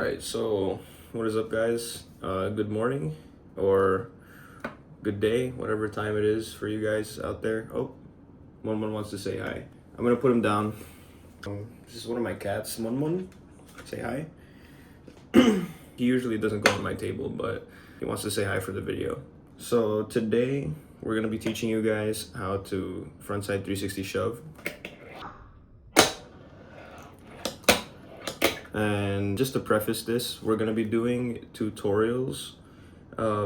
Alright, so what is up, guys? Good morning or good day, whatever time it is for you guys out there. Oh, Mon wants to say hi. I'm gonna put him down. This is one of my cats, Mon. Say hi. He usually doesn't go on my table, but he wants to say hi for the video. So today we're gonna be teaching you guys how to frontside 360 shove. And just to preface this, we're going to be doing tutorials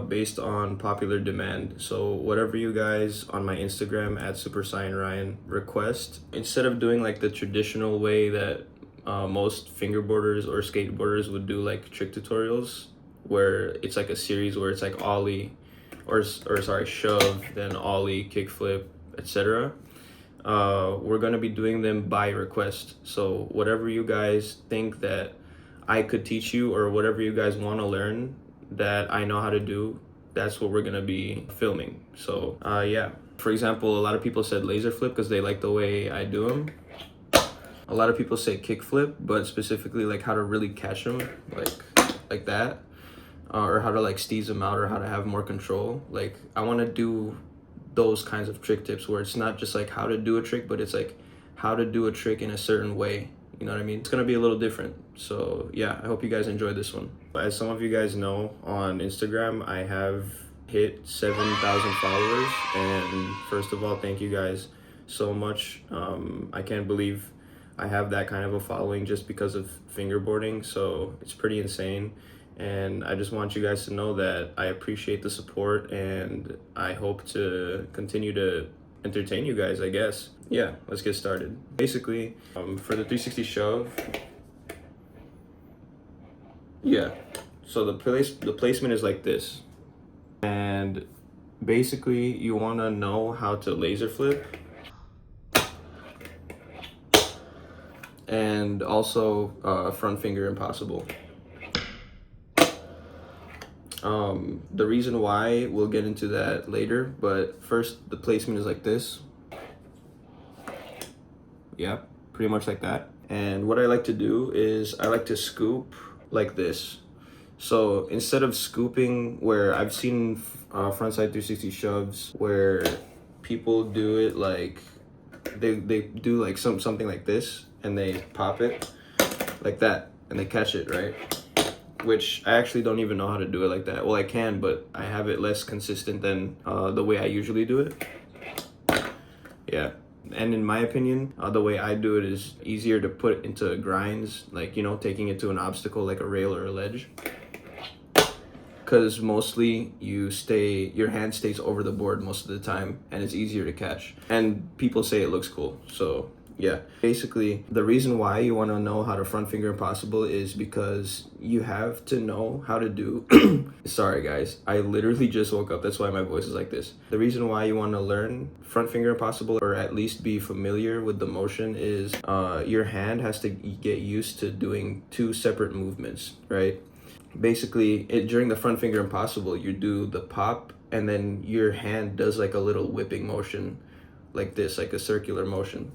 based on popular demand. So whatever you guys on my Instagram at SuperSaiyanRyan request, instead of doing like the traditional way that most fingerboarders or skateboarders would do, like trick tutorials, where it's like a series where it's like ollie or sorry, shove, then ollie, kickflip, etc. We're going to be doing them by request. So whatever you guys think that I could teach you, or whatever you guys want to learn that I know how to do, that's what we're going to be filming. So yeah, for example, a lot of people said laser flip because they like the way I do them. A lot of people say kick flip, but specifically like how to really catch them, like that, or how to like steeze them out, or how to have more control. Like I want to do those kinds of trick tips where it's not just like how to do a trick, but it's like how to do a trick in a certain way. You know what I mean? It's gonna be a little different. So yeah, I hope you guys enjoy this one. As some of you guys know, on Instagram I have hit 7,000 followers, and first of all, thank you guys so much. I can't believe I have that kind of a following just because of fingerboarding, so it's pretty insane. And I just want you guys to know that I appreciate the support, and I hope to continue to entertain you guys, I guess. Yeah, let's get started. Basically, for the 360 shove, yeah, so the placement is like this. And basically, you want to know how to laser flip, and also front finger impossible. The reason why, we'll get into that later, but first the placement is like this. Yeah, pretty much like that. And what I like to do is I like to scoop like this. So instead of scooping, where I've seen frontside 360 shoves where people do it like they do like something like this, and they pop it like that and they catch it, right? Which I actually don't even know how to do it like that. Well, I can, but I have it less consistent than the way I usually do it. Yeah, and in my opinion, the way I do it is easier to put into grinds, like, you know, taking it to an obstacle like a rail or a ledge. Because mostly your hand stays over the board most of the time, and it's easier to catch. And people say it looks cool, so yeah. Basically, the reason why you want to know how to front finger impossible is because you have to know how to do sorry guys, I literally just woke up, that's why my voice is like this. The reason why you want to learn front finger impossible, or at least be familiar with the motion, is your hand has to get used to doing two separate movements, right? Basically, during the front finger impossible, you do the pop, and then your hand does like a little whipping motion like this, like a circular motion.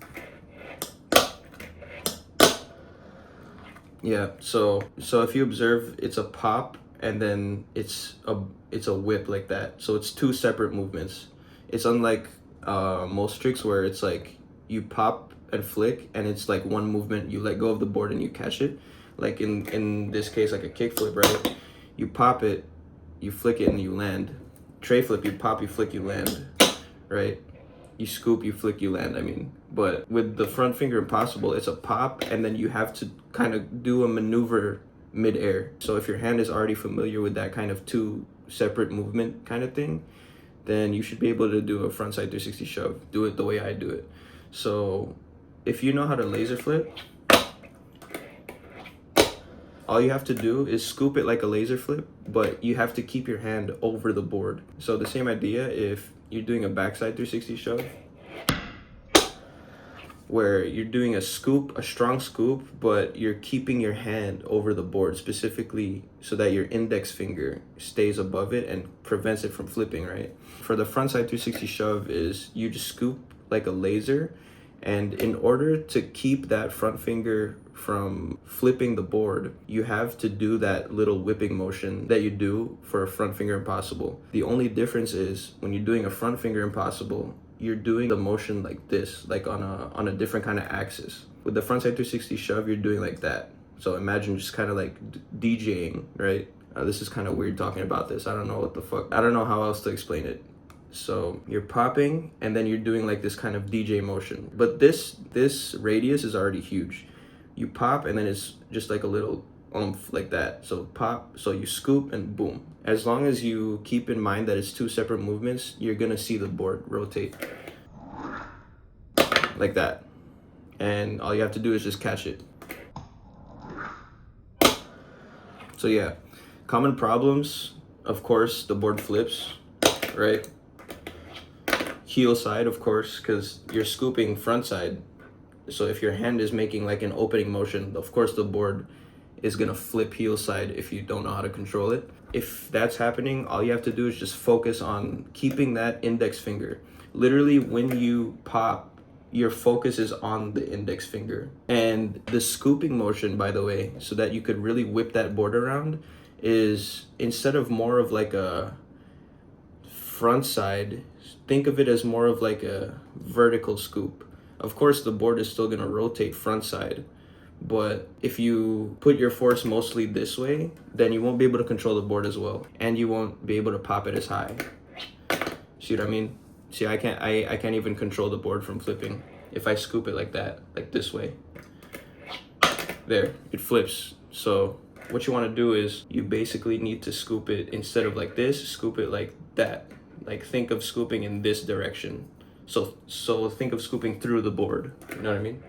Yeah, so if you observe, it's a pop, and then it's a whip like that. So it's two separate movements. It's unlike most tricks where it's like you pop and flick, and it's like one movement. You let go of the board and you catch it. Like in this case, like a kick flip, right? You pop it, you flick it, and you land. Tray flip, you pop, you flick, you land, right? You scoop, you flick, you land, I mean. But with the front finger impossible, it's a pop, and then you have to kind of do a maneuver mid-air. So if your hand is already familiar with that kind of two separate movement kind of thing, then you should be able to do a frontside 360 shove. Do it the way I do it. So if you know how to laser flip, all you have to do is scoop it like a laser flip, but you have to keep your hand over the board. So the same idea if you're doing a backside 360 shove, where you're doing a scoop, a strong scoop, but you're keeping your hand over the board, specifically so that your index finger stays above it and prevents it from flipping, right? For the frontside 360 shove is you just scoop like a laser, And in order to keep that front finger from flipping the board, you have to do that little whipping motion that you do for a front finger impossible. The only difference is when you're doing a front finger impossible, you're doing the motion like this, like on a different kind of axis. With the frontside 360 shove, you're doing like that. So imagine just kind of like DJing, right? This is kind of weird talking about this. I don't know what the fuck. I don't know how else to explain it. So you're popping and then you're doing like this kind of DJ motion. But this radius is already huge. You pop and then it's just like a little oomph like that. So pop, so you scoop and boom. As long as you keep in mind that it's two separate movements, you're gonna see the board rotate like that. And all you have to do is just catch it. So yeah, common problems, of course, the board flips, right? Heel side, of course, because you're scooping front side. So if your hand is making like an opening motion, of course the board is gonna flip heel side if you don't know how to control it. If that's happening, all you have to do is just focus on keeping that index finger. Literally, when you pop, your focus is on the index finger. And the scooping motion, by the way, so that you could really whip that board around, is instead of more of like a front side, think of it as more of like a vertical scoop. Of course, the board is still gonna rotate front side, but if you put your force mostly this way, then you won't be able to control the board as well, and you won't be able to pop it as high. See what I mean? See, I can't even control the board from flipping if I scoop it like that, like this way. There, it flips. So what you want to do is you basically need to scoop it instead of like this, scoop it like that. Like think of scooping in this direction. So think of scooping through the board. You know what I mean?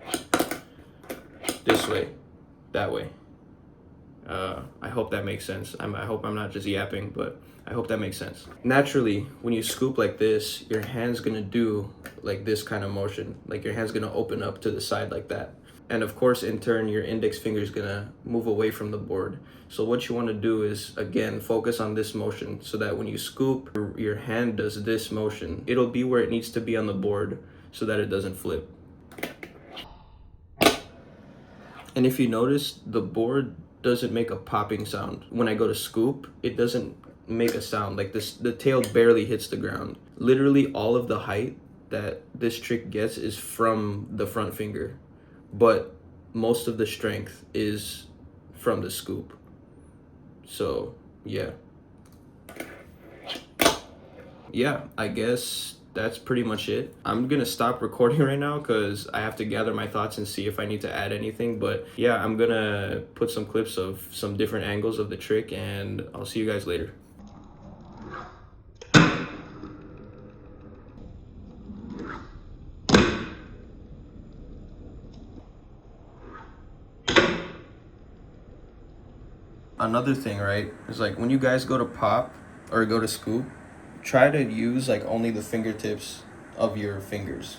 This way, that way. I hope that makes sense. I hope I'm not just yapping, but I hope that makes sense. Naturally, when you scoop like this, your hand's gonna do like this kind of motion. Like your hand's gonna open up to the side like that. And of course, in turn, your index finger is gonna move away from the board. So what you wanna do is, again, focus on this motion so that when you scoop, your hand does this motion. It'll be where it needs to be on the board so that it doesn't flip. And if you notice, the board doesn't make a popping sound. When I go to scoop, it doesn't make a sound. Like this, the tail barely hits the ground. Literally all of the height that this trick gets is from the front finger, but most of the strength is from the scoop. So yeah, I guess that's pretty much it. I'm gonna stop recording right now because I have to gather my thoughts and see if I need to add anything. But yeah, I'm gonna put some clips of some different angles of the trick, and I'll see you guys later. Another thing, right, is like when you guys go to pop or go to scoop, try to use like only the fingertips of your fingers.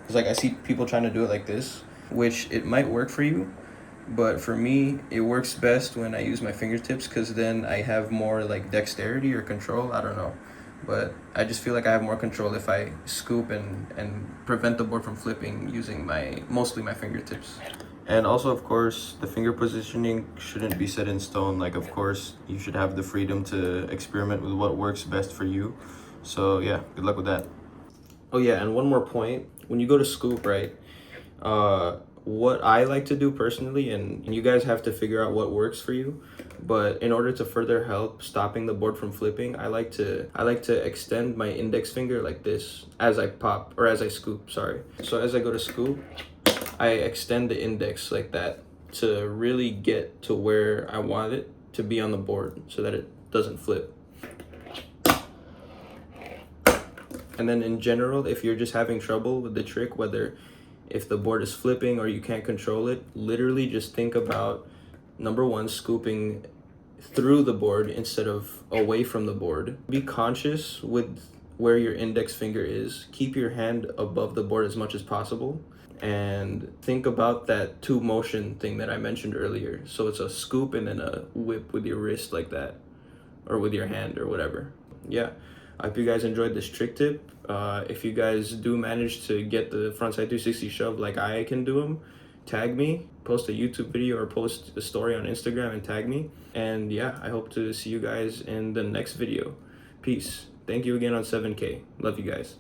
Because like I see people trying to do it like this, which it might work for you, but for me it works best when I use my fingertips, because then I have more like dexterity or control. I don't know, but I just feel like I have more control if I scoop and prevent the board from flipping using mostly my fingertips. And also, of course, the finger positioning shouldn't be set in stone. Like, of course, you should have the freedom to experiment with what works best for you. So yeah, good luck with that. Oh yeah, and one more point. When you go to scoop, right, what I like to do personally, and you guys have to figure out what works for you, but in order to further help stopping the board from flipping, I like to extend my index finger like this as I pop, or as I scoop, sorry. So as I go to scoop, I extend the index like that to really get to where I want it to be on the board so that it doesn't flip. And then in general, if you're just having trouble with the trick, whether if the board is flipping or you can't control it, literally just think about, number one, scooping through the board instead of away from the board. Be conscious with where your index finger is. Keep your hand above the board as much as possible. And think about that two motion thing that I mentioned earlier. So it's a scoop and then a whip with your wrist like that, or with your hand or whatever. Yeah. I hope you guys enjoyed this trick tip. If you guys do manage to get the frontside 360 shove like I can do them, tag me, post a YouTube video or post a story on Instagram and tag me. And yeah, I hope to see you guys in the next video. Peace. Thank you again on 7K. Love you guys.